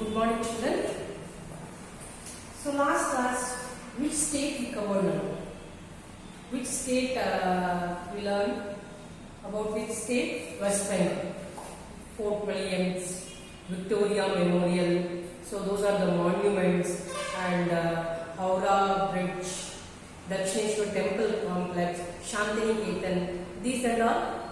Good morning, children. So last class, which state we covered now? Which state we learned? About which state? West Bengal. Fort Williams, Victoria Memorial. So those are the monuments, and Howrah Bridge, Dakshineshwar Temple Complex, Shantiniketan. These are all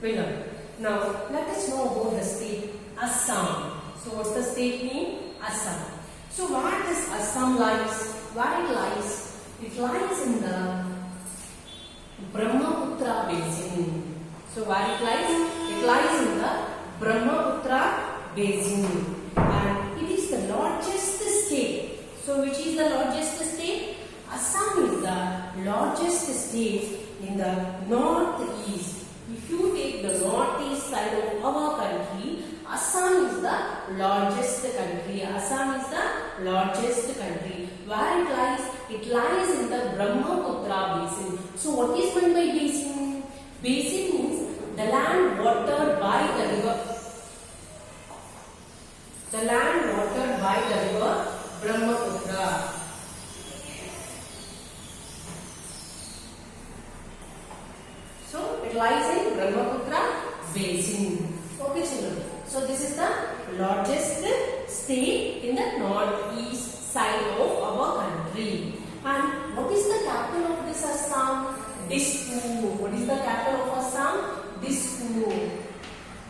we learned. Now let us know about the state Assam. So what's the state name? Assam. So where does Assam lies? Where it lies? It lies in the Brahmaputra basin. So where it lies? It lies in the Brahmaputra basin, and it is the largest state. So which is the largest state? Assam is the largest state in the northeast. If you take the northeast side of our country, Assam is the largest country. Assam is the largest country. Where it lies? It lies in the Brahmaputra basin. So what is meant by basin? Basin means the land watered by the river. The land watered by the river Brahmaputra. So it lies in Brahmaputra basin. Okay, children. So this is the largest state in the northeast side of our country. And what is the capital of this Assam? Dispur. What is the capital of Assam? Dispur.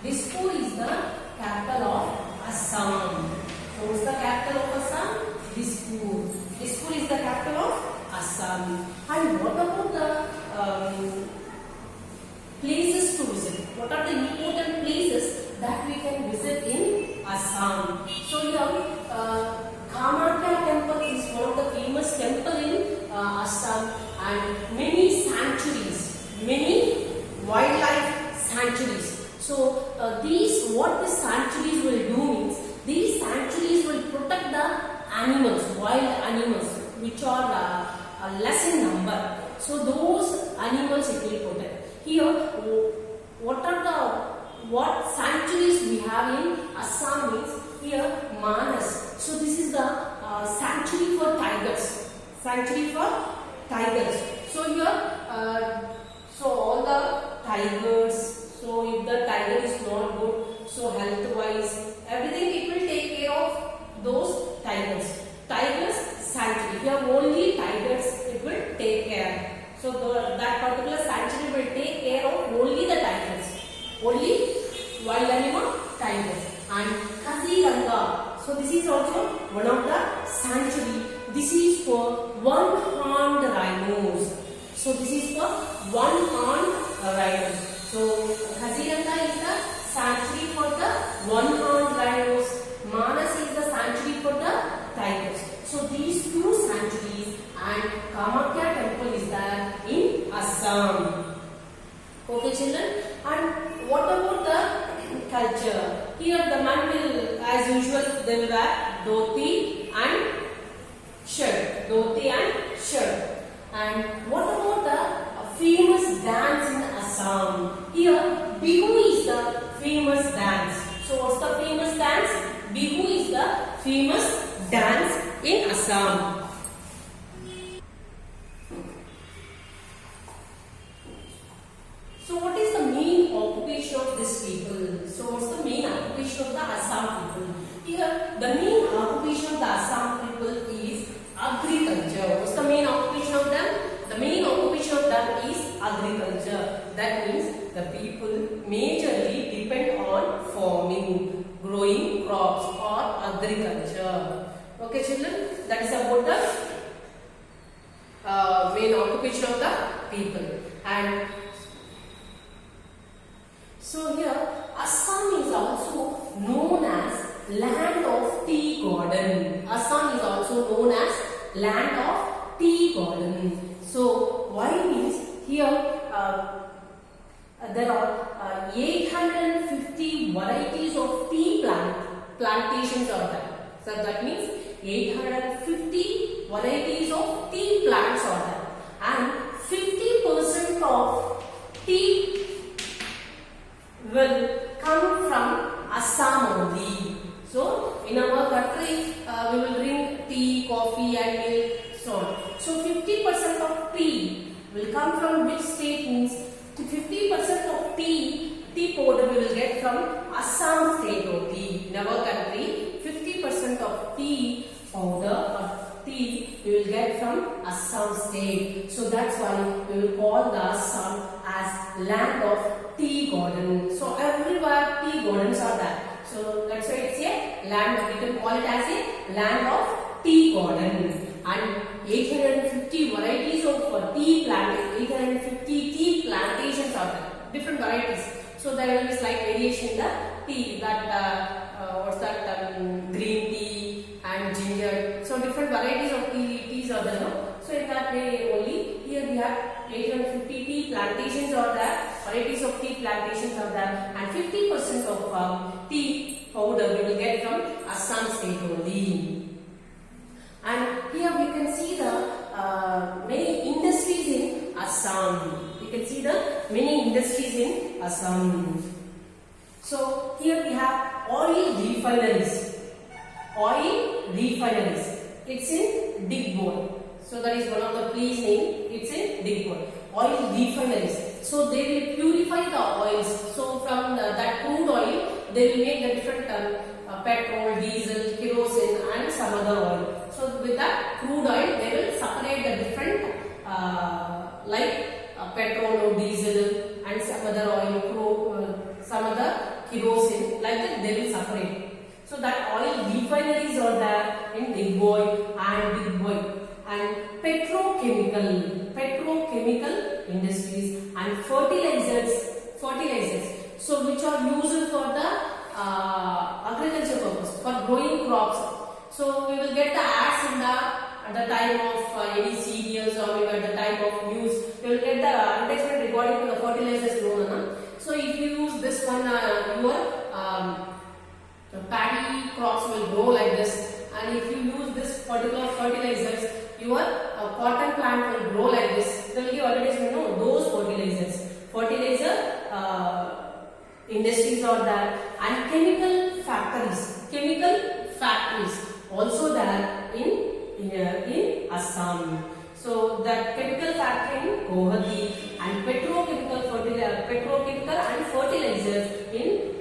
Dispur is the capital of Assam. So what is the capital of Assam? Dispur. Dispur is the capital of Assam. And what about the places to visit? What are the important places that we can visit in Assam? So here, Kamakya temple is one of the famous temple in Assam, and many sanctuaries, many wildlife sanctuaries. So what the sanctuaries will do means, these sanctuaries will protect the animals, wild animals, which are less in number. So those animals it will protect. Here, what sanctuaries we have in Assam means, here Manas. So this is the sanctuary for tigers. Sanctuary for tigers. So here, so all the tigers. So if the tiger is not good, so health wise, everything it will take care of those tigers. Tigers sanctuary. Here only tigers it will take care. So that particular sanctuary will take care of only the tigers, only wild animal tigers. And Kaziranga. So this is also one of the sanctuary. This is for one-horned rhinos. So this is for one-horned rhinos. So Kaziranga is the sanctuary for the one-horned rhinos. Manas is the sanctuary for the tigers. So these two sanctuaries, and Kamakya temple is there in Assam. Okay, children. And what about the culture? Here the man will, as usual, they will wear dhoti and shirt. Dhoti and shirt. And what about the famous dance in Assam? Here Bihu is the famous dance. So what's the famous dance? Bihu is the famous dance in Assam. So what is the main occupation of these people? So what's the main occupation of the Assam people? Here the main occupation of the Assam people is agriculture. What's the main occupation of them? The main occupation of them is agriculture. That means the people majorly depend on farming, growing crops or agriculture. Okay, children, that is about the main occupation of the people. And so here Assam is also known as land of tea garden. Assam is also known as land of tea garden. So why means here there are 850 varieties of tea plantations are there. So that means 850 varieties of tea plants are there, and 50% of tea will come from Assam only. So in our country, we will drink tea, coffee, and milk, so on. So 50% of tea will come from which state? Means 50% of tea powder we will get from Assam state only. In our country, 50% of tea powder or tea we will get from Assam state. So that's why we will call the Assam as land of tea garden. So everywhere tea gardens are there. So that's why it's a land. We can call it as a land of tea garden. And 850 varieties of tea plantations. 850 tea plantations are there. Different varieties. So there will be slight variation in the tea. That what's that? Green tea and ginger. So different varieties of teas are there. No? So in that way only here we have 850 tea plantations are there. Varieties of tea plantations are there, and 50% of tea powder we will get from Assam state only. And here we can see the many industries in Assam. You can see the many industries in Assam. So here we have oil refineries. Oil refineries. It's in Digboi. So that is one of the place name. It's in Digboi. Oil refineries. So they will purify the oils. So from that crude oil, they will make the different petrol, diesel, kerosene, and some other oil. So with that crude oil, they will separate the different petrol or diesel and some other oil, some other kerosene. Like that, they will separate. So that oil refineries are there in Digboi and petrochemical industries and fertilizers. So which are used for the agriculture purpose, for growing crops. So we will get the ads in at the time of any cereals or maybe at the time of news. We will get the advertisement regarding to the fertilizers grown. So if you use this one, your paddy crops will grow like this, and if you use this particular fertilizers, your cotton plant will grow like this. They will give advertisement, no, those fertilizer industries are there, and chemical factories also there in Assam. So that chemical factory in Guwahati and petrochemical and fertilizers in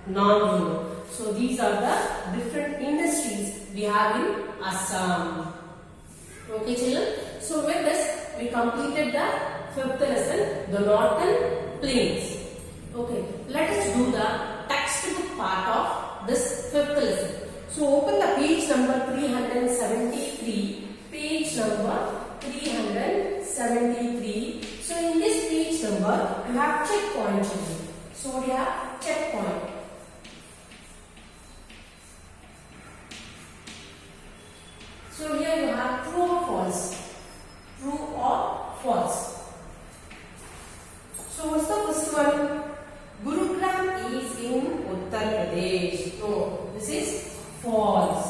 Nagaur. So these are the different industries we have in Assam. Okay children, so with this we completed the 5th lesson, the Northern Plains. Okay, let us do the textbook part of this 5th lesson. So open the page number 373, page number 373. So in this page number you have checkpoint children. So we have checkpoint. So here you have true or false. True or false. So what's the first one? Gurugram is in Uttar Pradesh. No, this is false.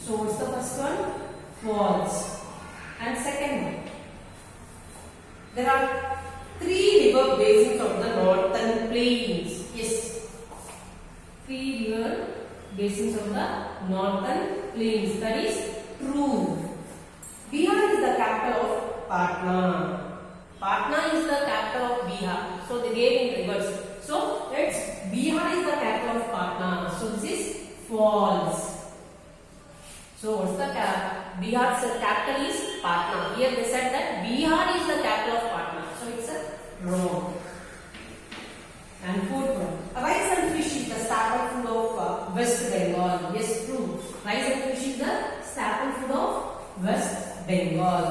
So what's the first one? False. And second one. There are 3 river basins of the Northern Plains. Yes. 3 river basins of the Northern Plains. That is true. Bihar is the capital of Patna. Patna is the capital of Bihar. So they gave in reverse. So it's Bihar is the capital of Patna. So this is false. So what's the Bihar's capital is Patna. Here they said that Bihar is the capital of Patna. So it's a wrong. And 4th one. Rice and fish is the staple food of West Bengal. Yes, true. Rice and fish is the staple food of West Bengal.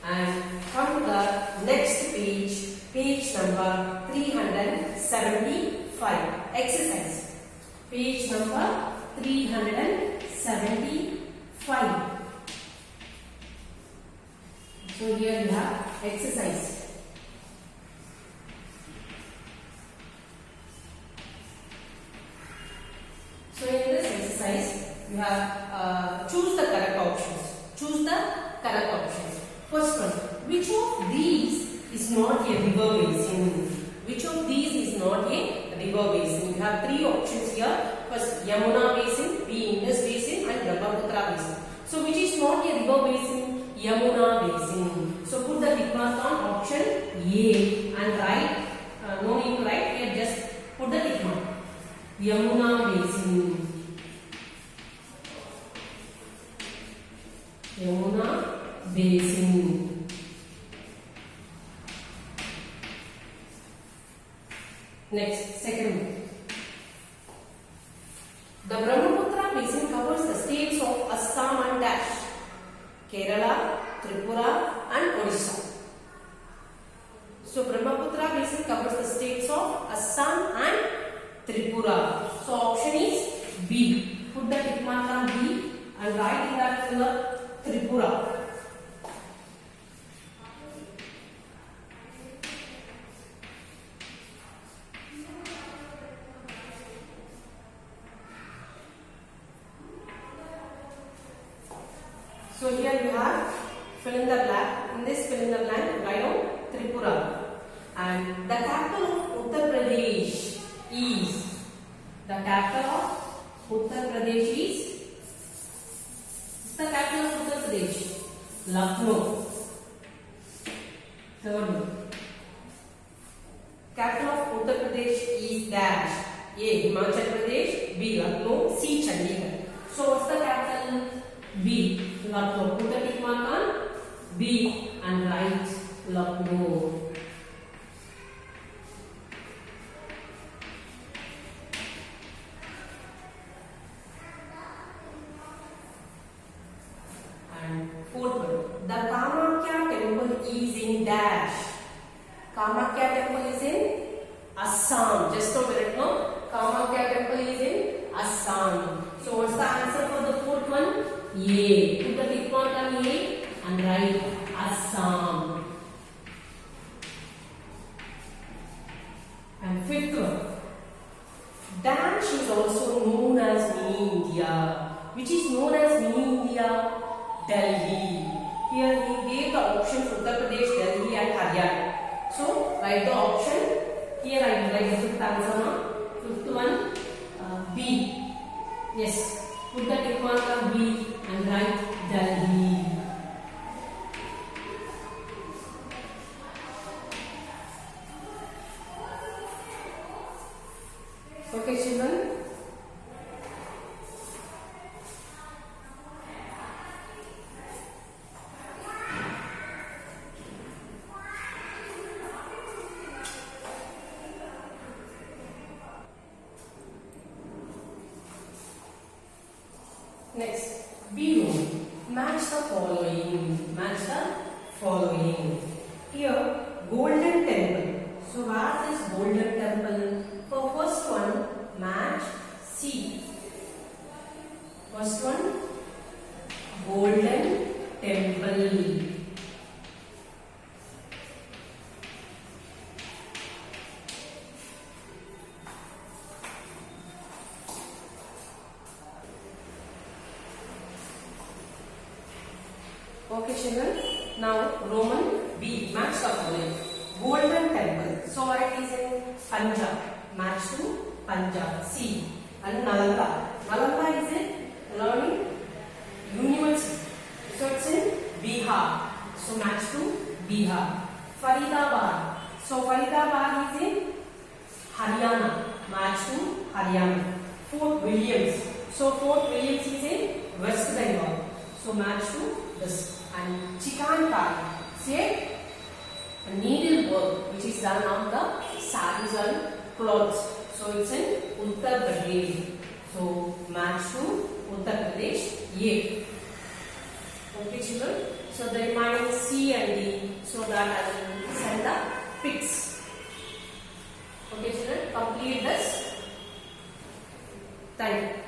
And come to the next page, page number 375. Exercise. Page number 375. So here you have exercise. So in this exercise, you have choose the correct options. Choose the correct options. First one, which of these is not a river basin? Which of these is not a river basin? You have 3 options here. First, Yamuna basin, B, Indus basin, and Brahmaputra basin. So, which is not a river basin? Yamuna basin. So, put the tick mark on option A and write. No need to write here. Just put the tick mark. Yamuna basin. Yamuna basin. Next, second one. The Brahmaputra basin covers the states of Assam and Dash, Kerala, Tripura, and Odisha. So, Brahmaputra basin covers the states of Assam and Tripura. So, option is B. Put the tick mark on B and write in that figure Tripura. So here you have fill in the blank. In this fill in the blank, write down Tripura. And the capital of Uttar Pradesh is. The capital of Uttar Pradesh is. The capital of Uttar Pradesh, Lucknow. Third one. Capital of Uttar Pradesh is dash. A. Himachal Pradesh. B. Lucknow. C. Chandigarh. So what's the capital? B. Lucknow. Put the tick mark on B and write Lucknow. And fourth one. The Kamakya temple is in dash. Kamakya temple is in Assam. Just a minute now. Kamakya temple is in Assam. So what's the answer for the fourth one? A. Put the tick mark on A and write Assam. And fifth one. Dash is also known as Mini India. Which is known as Mini India? Delhi. Here he gave the option Uttar Pradesh, Delhi and Haryana. So write the option. Here I will write the fifth answer now. Fifth one, B. Yes. Put the tick mark on B and write Delhi. Okay, children. Next, B room. Match the following. Match the following. Here, Golden Temple. So, what is Golden Temple? For first one, match C. First one, Golden Temple. Okay, children. Now, Roman B. Match the following. Golden Temple. So, what it is in Punjab. Match to Punjab. C. And Nalanda. Nalanda is in learning university. So, it's in Bihar. So, match to Bihar. Faridabad. So, Faridabad is in Haryana. Match to Haryana. Fort Williams. So, Fort Williams is in West Bengal. So, match to this. And Chikankari, say a needlework which is done on the sarees and clothes. So it's in Uttar Pradesh. So match to Uttar Pradesh. A. Okay, children. So the remaining C and D. So that I will send the pics. Okay, children. Complete this. Thank you.